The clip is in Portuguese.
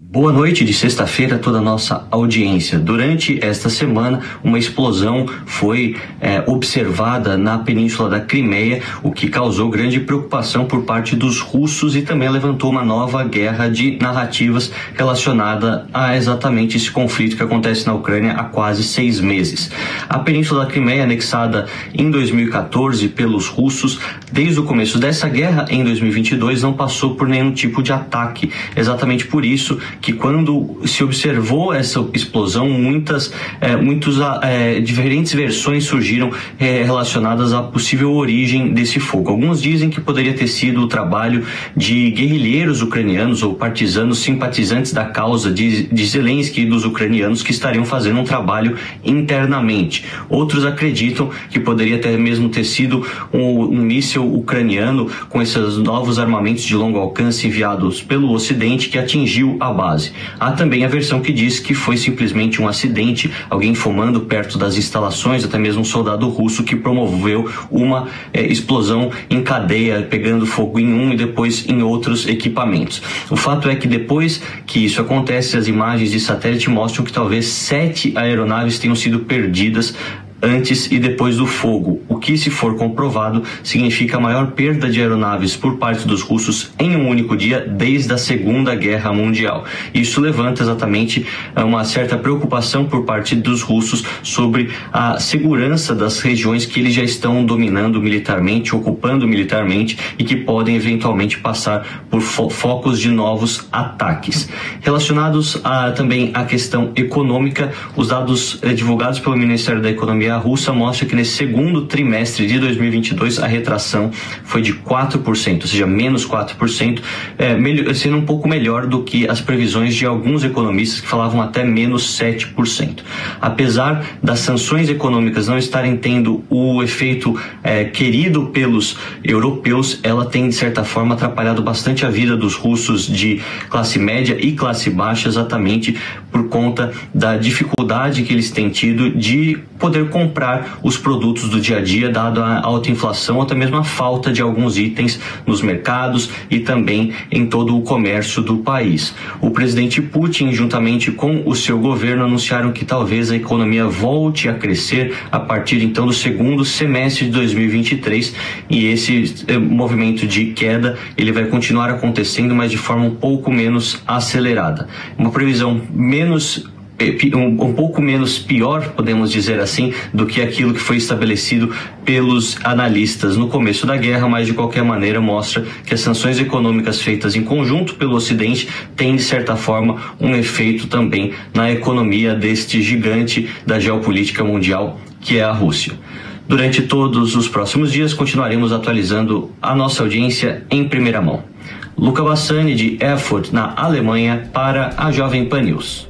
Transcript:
Boa noite de sexta-feira a toda a nossa audiência. Durante esta semana, uma explosão foi observada na Península da Crimeia, o que causou grande preocupação por parte dos russos e também levantou uma nova guerra de narrativas relacionada a exatamente esse conflito que acontece na Ucrânia há quase 6 meses. A Península da Crimeia, anexada em 2014 pelos russos, desde o começo dessa guerra, em 2022, não passou por nenhum tipo de ataque. Exatamente por isso que quando se observou essa explosão, muitas diferentes versões surgiram relacionadas à possível origem desse fogo. Alguns dizem que poderia ter sido o trabalho de guerrilheiros ucranianos ou partisanos simpatizantes da causa de Zelensky e dos ucranianos que estariam fazendo um trabalho internamente. Outros acreditam que poderia até mesmo ter sido um míssil ucraniano com esses novos armamentos de longo alcance enviados pelo Ocidente que atingiu a base. Há também a versão que diz que foi simplesmente um acidente, alguém fumando perto das instalações, até mesmo um soldado russo que promoveu uma explosão em cadeia, pegando fogo em um e depois em outros equipamentos. O fato é que depois que isso acontece, as imagens de satélite mostram que talvez 7 aeronaves tenham sido perdidas antes e depois do fogo, o que, se for comprovado, significa a maior perda de aeronaves por parte dos russos em um único dia desde a Segunda Guerra Mundial. Isso levanta exatamente uma certa preocupação por parte dos russos sobre a segurança das regiões que eles já estão dominando militarmente, ocupando militarmente e que podem eventualmente passar por focos de novos ataques. Relacionados também à questão econômica, os dados divulgados pelo Ministério da Economia russa mostra que nesse segundo trimestre de 2022 a retração foi de 4%, ou seja, menos 4%, sendo um pouco melhor do que as previsões de alguns economistas que falavam até menos 7%. Apesar das sanções econômicas não estarem tendo o efeito querido pelos europeus, ela tem de certa forma atrapalhado bastante a vida dos russos de classe média e classe baixa, exatamente por conta da dificuldade que eles têm tido de poder comprar os produtos do dia a dia, dado a alta inflação ou até mesmo a falta de alguns itens nos mercados e também em todo o comércio do país. O presidente Putin, juntamente com o seu governo, anunciaram que talvez a economia volte a crescer a partir então do segundo semestre de 2023 e esse movimento de queda ele vai continuar acontecendo, mas de forma um pouco menos acelerada. Uma previsão um pouco menos pior, podemos dizer assim, do que aquilo que foi estabelecido pelos analistas no começo da guerra, mas de qualquer maneira mostra que as sanções econômicas feitas em conjunto pelo Ocidente têm, de certa forma, um efeito também na economia deste gigante da geopolítica mundial, que é a Rússia. Durante todos os próximos dias, continuaremos atualizando a nossa audiência em primeira mão. Luca Bassani, de Erfurt, na Alemanha, para a Jovem Pan News.